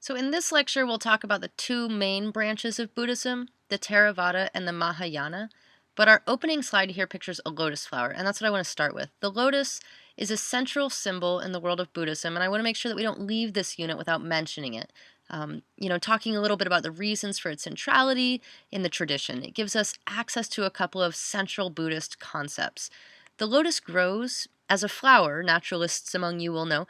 So in this lecture, we'll talk about the two main branches of Buddhism, the Theravada and the Mahayana. But our opening slide here pictures a lotus flower, and that's what I want to start with. The lotus is a central symbol in the world of Buddhism, and I want to make sure that we don't leave this unit without mentioning it. Talking a little bit about the reasons for its centrality in the tradition. It gives us access to a couple of central Buddhist concepts. The lotus grows as a flower, naturalists among you will know,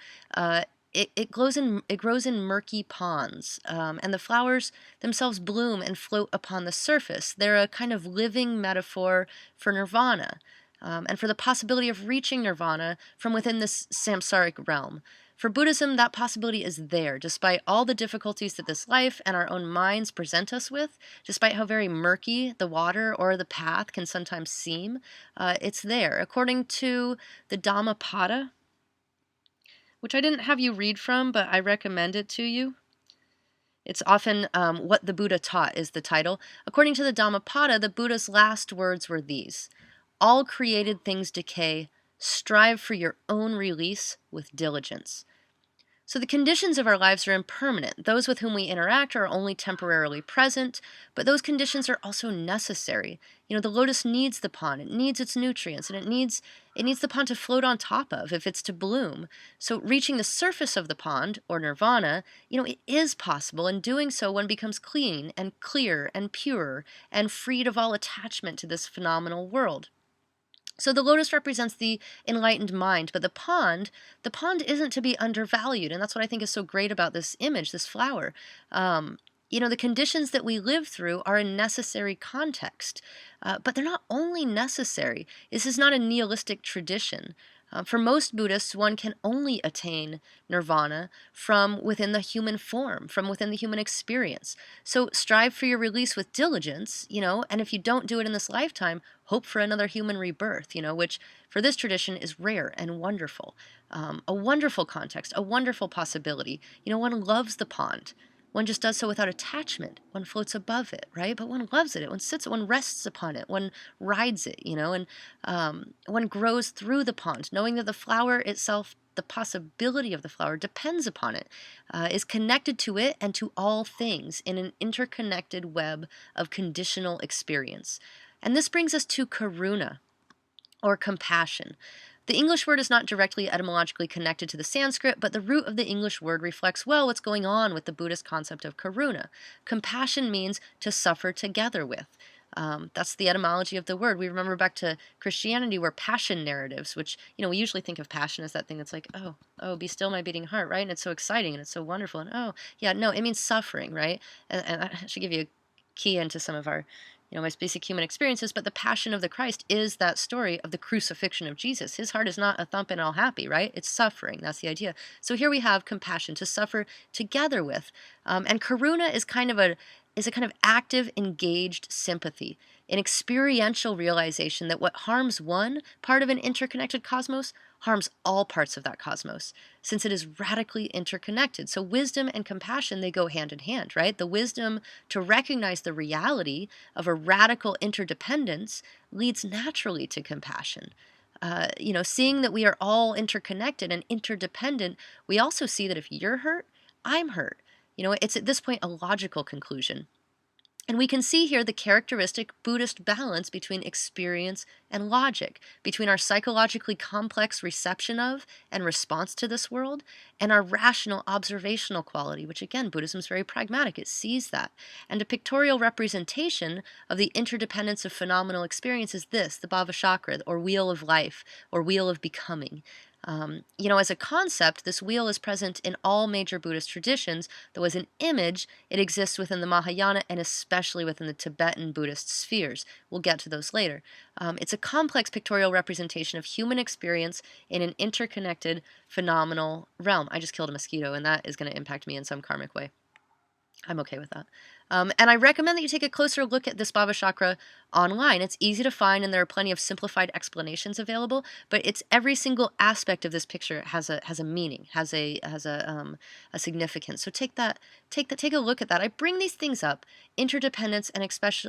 it grows in murky ponds, and the flowers themselves bloom and float upon the surface. They're a kind of living metaphor for nirvana, and for the possibility of reaching nirvana from within this samsaric realm. For Buddhism, that possibility is there, despite all the difficulties that this life and our own minds present us with, despite how very murky the water or the path can sometimes seem. It's there. According to the Dhammapada, which I didn't have you read from, but I recommend it to you. It's often What the Buddha Taught is the title. According to the Dhammapada, the Buddha's last words were these: all created things decay, strive for your own release with diligence. So the conditions of our lives are impermanent. Those with whom we interact are only temporarily present, but those conditions are also necessary. The lotus needs the pond, it needs its nutrients, and it needs the pond to float on top of if it's to bloom. So reaching the surface of the pond, or nirvana, it is possible. In doing so, one becomes clean and clear and pure and freed of all attachment to this phenomenal world. So the lotus represents the enlightened mind, but the pond isn't to be undervalued, and that's what I think is so great about this image, this flower. The conditions that we live through are a necessary context, but they're not only necessary. This is not a nihilistic tradition. For most Buddhists, one can only attain nirvana from within the human form, from within the human experience. So strive for your release with diligence, and if you don't do it in this lifetime, hope for another human rebirth, which for this tradition is rare and wonderful. A wonderful context, a wonderful possibility. One loves the pond. One just does so without attachment. One floats above it, right? But one loves it. One sits, one rests upon it. One rides it, and one grows through the pond, knowing that the flower itself, the possibility of the flower depends upon it, is connected to it and to all things in an interconnected web of conditional experience. And this brings us to karuna, or compassion. The English word is not directly etymologically connected to the Sanskrit, but the root of the English word reflects well what's going on with the Buddhist concept of karuna. Compassion means to suffer together with. That's the etymology of the word. We remember back to Christianity, where passion narratives, which, we usually think of passion as that thing that's like, oh, be still my beating heart, right? And it's so exciting and it's so wonderful. And no, it means suffering, right? And I should give you a key into some of our most basic human experiences, but the passion of the Christ is that story of the crucifixion of Jesus. His heart is not a thumping all happy, right? It's suffering. That's the idea. So here we have compassion, to suffer together with. And karuna is a kind of active, engaged sympathy, an experiential realization that what harms one part of an interconnected cosmos harms all parts of that cosmos, since it is radically interconnected. So wisdom and compassion, they go hand in hand, right? The wisdom to recognize the reality of a radical interdependence leads naturally to compassion. Seeing that we are all interconnected and interdependent, we also see that if you're hurt, I'm hurt. It's at this point a logical conclusion. And we can see here the characteristic Buddhist balance between experience and logic, between our psychologically complex reception of and response to this world, and our rational observational quality, which again, Buddhism is very pragmatic. It sees that. And a pictorial representation of the interdependence of phenomenal experience is this, the Bhava Chakra, or wheel of life, or wheel of becoming. As a concept, this wheel is present in all major Buddhist traditions, though as an image, it exists within the Mahayana and especially within the Tibetan Buddhist spheres. We'll get to those later. It's a complex pictorial representation of human experience in an interconnected, phenomenal realm. I just killed a mosquito, and that is going to impact me in some karmic way. I'm okay with that. And I recommend that you take a closer look at this Bhava Chakra online. It's easy to find, and there are plenty of simplified explanations available. But it's every single aspect of this picture has a meaning, has a significance. So take a look at that. I bring these things up, interdependence and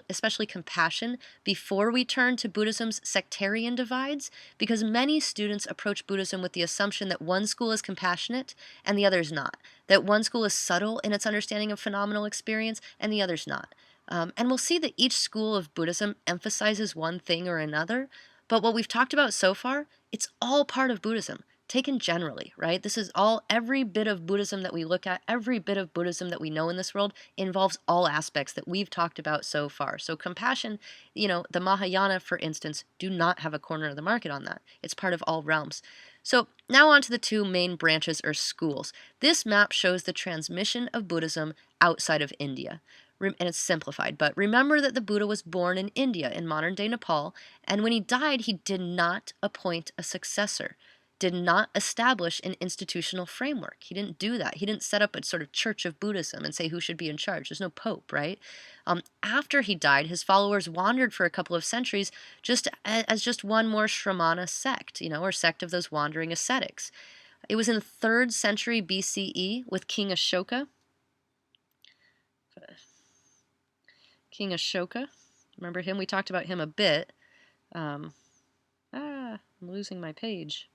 especially compassion, before we turn to Buddhism's sectarian divides, because many students approach Buddhism with the assumption that one school is compassionate and the other is not. that one school is subtle in its understanding of phenomenal experience and the other's not. And we'll see that each school of Buddhism emphasizes one thing or another, but what we've talked about so far, it's all part of Buddhism, taken generally, right? This is all, every bit of Buddhism that we look at, every bit of Buddhism that we know in this world involves all aspects that we've talked about so far. So compassion, the Mahayana, for instance, do not have a corner of the market on that. It's part of all realms. So now on to the two main branches or schools. This map shows the transmission of Buddhism outside of India. And it's simplified, but remember that the Buddha was born in India, in modern-day Nepal, and when he died, he did not appoint a successor, did not establish an institutional framework. He didn't do that. He didn't set up a sort of church of Buddhism and say who should be in charge. There's no pope, right? After he died, his followers wandered for a couple of centuries as just one more Shramana sect, or sect of those wandering ascetics. It was in the 3rd century BCE with King Ashoka. King Ashoka, remember him? We talked about him a bit. I'm losing my page.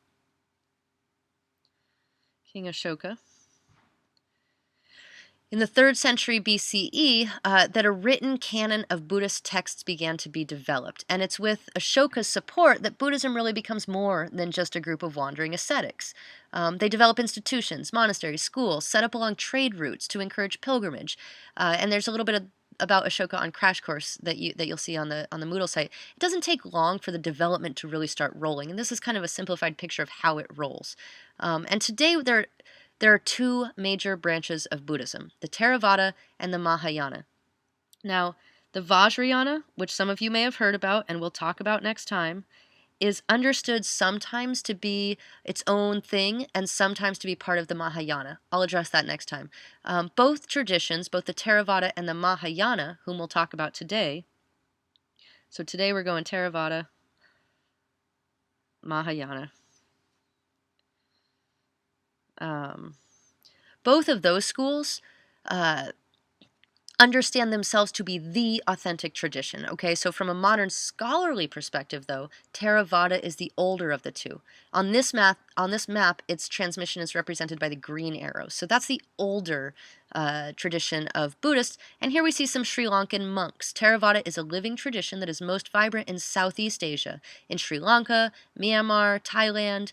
King Ashoka. In the 3rd century BCE, that a written canon of Buddhist texts began to be developed. And it's with Ashoka's support that Buddhism really becomes more than just a group of wandering ascetics. They develop institutions, monasteries, schools, set up along trade routes to encourage pilgrimage. And there's a little bit about Ashoka on Crash Course that you'll see on the Moodle site. It doesn't take long for the development to really start rolling, and this is kind of a simplified picture of how it rolls. And today there are two major branches of Buddhism, the Theravada and the Mahayana. Now, the Vajrayana, which some of you may have heard about and we'll talk about next time, is understood sometimes to be its own thing and sometimes to be part of the Mahayana. I'll address that next time. Both traditions, both the Theravada and the Mahayana, whom we'll talk about today. So today we're going Theravada, Mahayana. Both of those schools understand themselves to be the authentic tradition. Okay, so from a modern scholarly perspective, though, Theravada is the older of the two. On this map, its transmission is represented by the green arrows. So that's the older tradition of Buddhists. And here we see some Sri Lankan monks. Theravada is a living tradition that is most vibrant in Southeast Asia, in Sri Lanka, Myanmar, Thailand.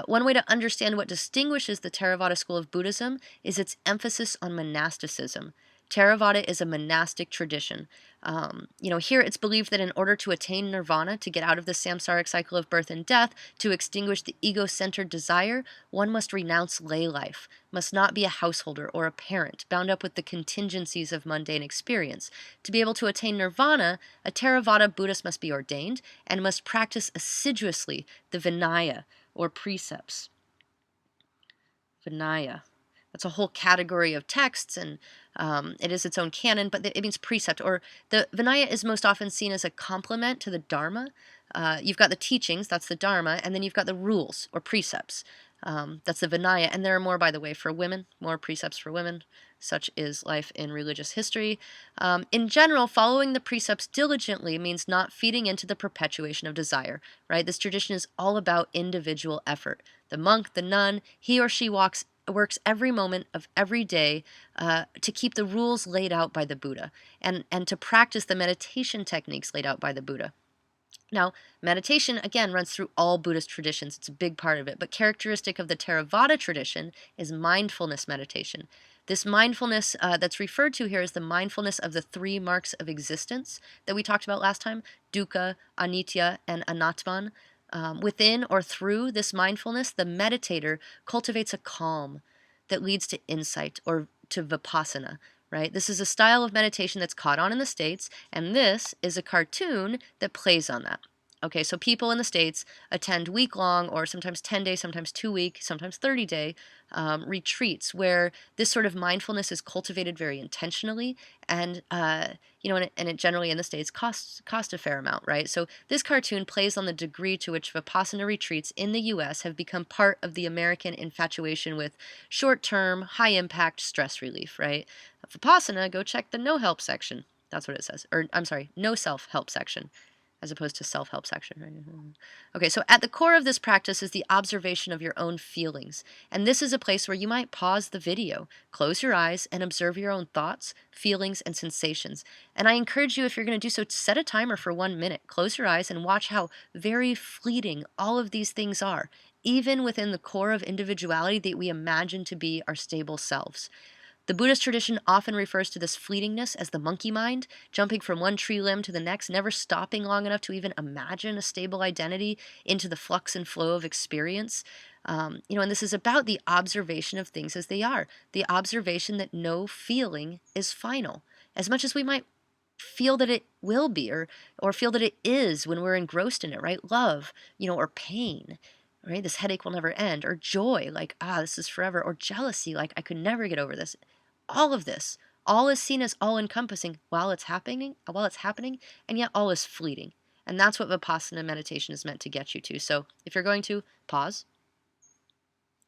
One way to understand what distinguishes the Theravada school of Buddhism is its emphasis on monasticism. Theravada is a monastic tradition. Here it's believed that in order to attain nirvana, to get out of the samsaric cycle of birth and death, to extinguish the ego-centered desire, one must renounce lay life, must not be a householder or a parent, bound up with the contingencies of mundane experience. To be able to attain nirvana, a Theravada Buddhist must be ordained and must practice assiduously the Vinaya, or precepts. Vinaya. That's a whole category of texts, and it is its own canon, but it means precept, or the Vinaya is most often seen as a complement to the Dharma. You've got the teachings, that's the Dharma, and then you've got the rules, or precepts. That's the Vinaya, and there are more, by the way, for women, more precepts for women. Such is life in religious history. In general, following the precepts diligently means not feeding into the perpetuation of desire, right? This tradition is all about individual effort. The monk, the nun, he or she works every moment of every day to keep the rules laid out by the Buddha and to practice the meditation techniques laid out by the Buddha. Now, meditation, again, runs through all Buddhist traditions. It's a big part of it. But characteristic of the Theravada tradition is mindfulness meditation. This mindfulness that's referred to here is the mindfulness of the 3 marks of existence that we talked about last time, dukkha, anicca, and anatman. Within or through this mindfulness, the meditator cultivates a calm that leads to insight or to vipassana, right? This is a style of meditation that's caught on in the States, and this is a cartoon that plays on that. Okay, so people in the States attend week-long or sometimes 10-day, sometimes 2-week, sometimes 30-day retreats where this sort of mindfulness is cultivated very intentionally and, and it generally in the States costs a fair amount, right? So this cartoon plays on the degree to which Vipassana retreats in the U.S. have become part of the American infatuation with short-term, high-impact stress relief, right? Vipassana, go check the no-help section. That's what it says. Or, I'm sorry, no self-help section. as opposed to self-help section, right? Okay, so at the core of this practice is the observation of your own feelings. And this is a place where you might pause the video, close your eyes, and observe your own thoughts, feelings, and sensations. And I encourage you, if you're going to do so, set a timer for 1 minute. Close your eyes and watch how very fleeting all of these things are, even within the core of individuality that we imagine to be our stable selves. The Buddhist tradition often refers to this fleetingness as the monkey mind, jumping from one tree limb to the next, never stopping long enough to even imagine a stable identity into the flux and flow of experience. And this is about the observation of things as they are, the observation that no feeling is final. As much as we might feel that it will be, or feel that it is when we're engrossed in it, right? Love, or pain, right? This headache will never end, or joy, like, this is forever, or jealousy, like, I could never get over this. All of this, all is seen as all encompassing while it's happening, and yet all is fleeting. And that's what Vipassana meditation is meant to get you to. So if you're going to pause,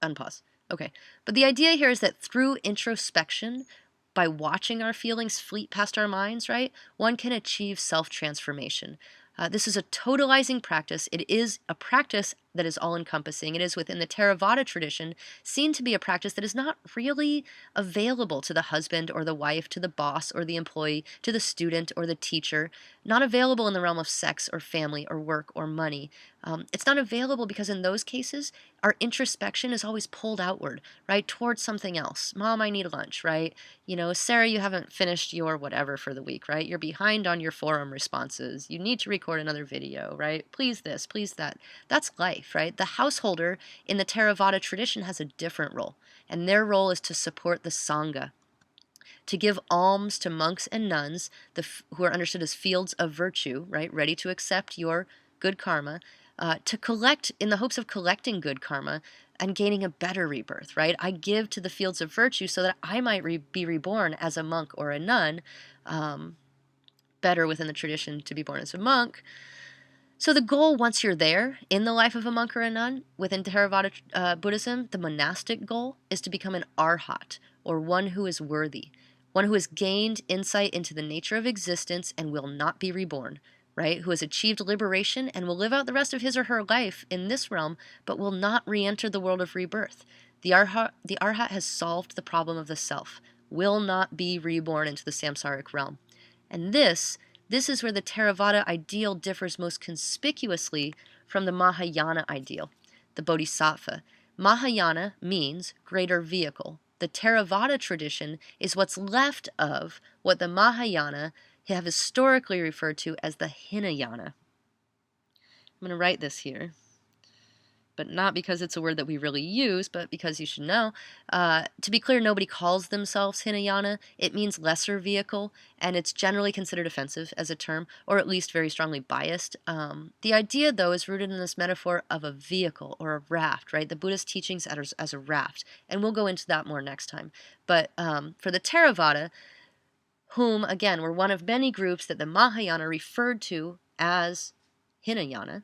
unpause. Okay. But the idea here is that through introspection, by watching our feelings fleet past our minds, right, one can achieve self-transformation. This is a totalizing practice. It is a practice that is all-encompassing. It is within the Theravada tradition seen to be a practice that is not really available to the husband or the wife, to the boss or the employee, to the student or the teacher, not available in the realm of sex or family or work or money. It's not available because in those cases, our introspection is always pulled outward, right, towards something else. Mom, I need lunch, right? Sarah, you haven't finished your whatever for the week, right? You're behind on your forum responses. You need to record another video, right? Please this, please that. That's life, right? The householder in the Theravada tradition has a different role, and their role is to support the Sangha, to give alms to monks and nuns, who are understood as fields of virtue, right? Ready to accept your good karma, to collect in the hopes of collecting good karma and gaining a better rebirth, right? I give to the fields of virtue so that I might be reborn as a monk or a nun, better within the tradition to be born as a monk. So the goal, once you're there in the life of a monk or a nun, within Theravada Buddhism, the monastic goal is to become an arhat, or one who is worthy, one who has gained insight into the nature of existence and will not be reborn, right? Who has achieved liberation and will live out the rest of his or her life in this realm, but will not re-enter the world of rebirth. The arhat has solved the problem of the self, will not be reborn into the samsaric realm. And this is where the Theravada ideal differs most conspicuously from the Mahayana ideal, the Bodhisattva. Mahayana means greater vehicle. The Theravada tradition is what's left of what the Mahayana have historically referred to as the Hinayana. I'm going to write this here, but not because it's a word that we really use, but because you should know. To be clear, nobody calls themselves Hinayana. It means lesser vehicle, and it's generally considered offensive as a term, or at least very strongly biased. The idea, though, is rooted in this metaphor of a vehicle or a raft, right? The Buddhist teachings as a raft, and we'll go into that more next time. But for the Theravada, whom, again, were one of many groups that the Mahayana referred to as Hinayana,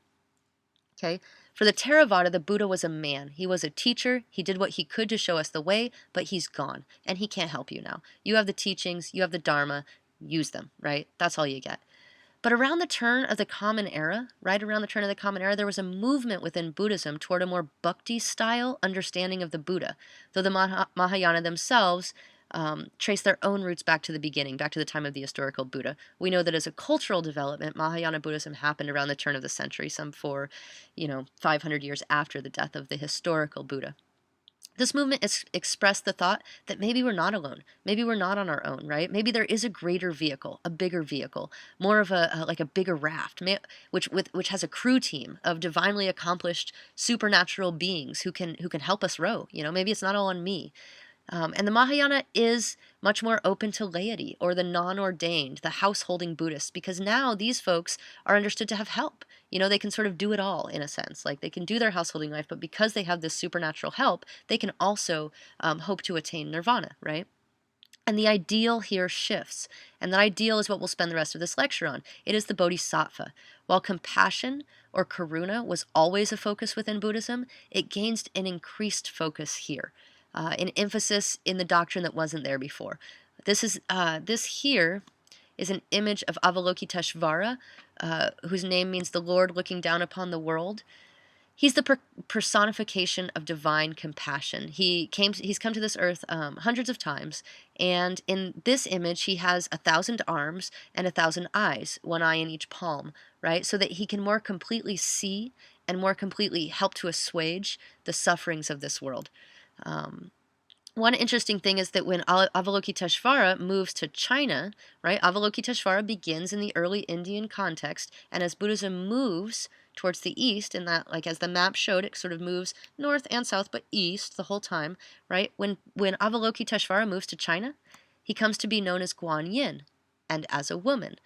okay? For the Theravada, the Buddha was a man. He was a teacher. He did what he could to show us the way, but he's gone, and he can't help you now. You have the teachings, you have the Dharma, use them, right? That's all you get. But around the turn of the Common Era, there was a movement within Buddhism toward a more bhakti-style understanding of the Buddha, though the Mahayana themselves trace their own roots back to the beginning, back to the time of the historical Buddha. We know that as a cultural development, Mahayana Buddhism happened around the turn of the century, some 500 years after the death of the historical Buddha. This movement expressed the thought that maybe we're not alone. Maybe we're not on our own, right? Maybe there is a greater vehicle, a bigger vehicle, more of a bigger raft, which has a crew team of divinely accomplished supernatural beings who can help us row. Maybe it's not all on me. And the Mahayana is much more open to laity, or the non-ordained, the householding Buddhists, because now these folks are understood to have help. They can sort of do it all, in a sense. Like, they can do their householding life, but because they have this supernatural help, they can also hope to attain nirvana, right? And the ideal here shifts, and that ideal is what we'll spend the rest of this lecture on. It is the Bodhisattva. While compassion, or karuna, was always a focus within Buddhism, it gains an increased focus here. An emphasis in the doctrine that wasn't there before. This here is an image of Avalokiteshvara, whose name means the Lord looking down upon the world. He's the personification of divine compassion. He's come to this earth hundreds of times, and in this image, he has 1,000 arms and 1,000 eyes, one eye in each palm, right? So that he can more completely see and more completely help to assuage the sufferings of this world. One interesting thing is that when Avalokiteshvara moves to China, right, Avalokiteshvara begins in the early Indian context, and as Buddhism moves towards the east, and that, like as the map showed, it sort of moves north and south, but east the whole time, right? When Avalokiteshvara moves to China, he comes to be known as Guan Yin, and as a woman.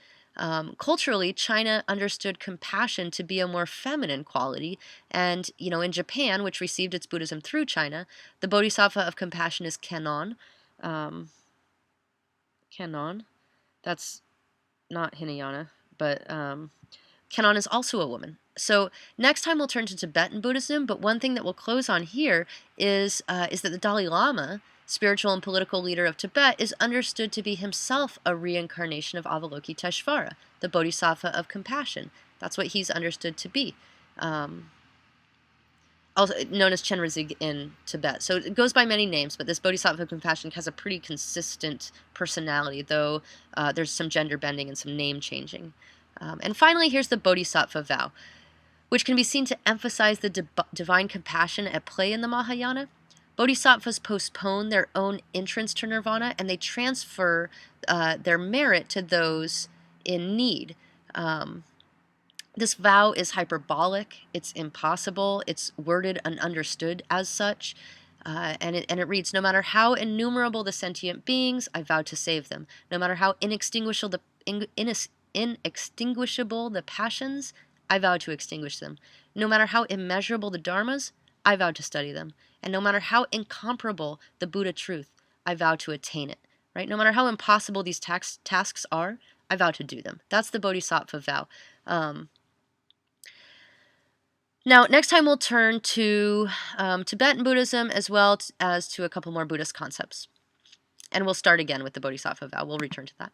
Culturally, China understood compassion to be a more feminine quality, and in Japan, which received its Buddhism through China, the Bodhisattva of compassion is Kannon. Kannon, that's not Hinayana, but Kannon is also a woman. So next time we'll turn to Tibetan Buddhism, but one thing that we'll close on here is that the Dalai Lama, spiritual and political leader of Tibet, is understood to be himself a reincarnation of Avalokiteshvara, the Bodhisattva of compassion. That's what he's understood to be, also known as Chenrezig in Tibet. So it goes by many names, but this Bodhisattva of compassion has a pretty consistent personality, though there's some gender bending and some name changing. And finally, here's the Bodhisattva vow, which can be seen to emphasize the divine compassion at play in the Mahayana. Bodhisattvas postpone their own entrance to nirvana, and they transfer their merit to those in need. This vow is hyperbolic, it's impossible, it's worded and understood as such, and it reads, no matter how innumerable the sentient beings, I vow to save them. No matter how inextinguishable the passions, I vow to extinguish them. No matter how immeasurable the dharmas, I vow to study them. And no matter how incomparable the Buddha truth, I vow to attain it. Right? No matter how impossible these tasks are, I vow to do them. That's the Bodhisattva vow. Now, next time we'll turn to Tibetan Buddhism as well as to a couple more Buddhist concepts. And we'll start again with the Bodhisattva vow. We'll return to that.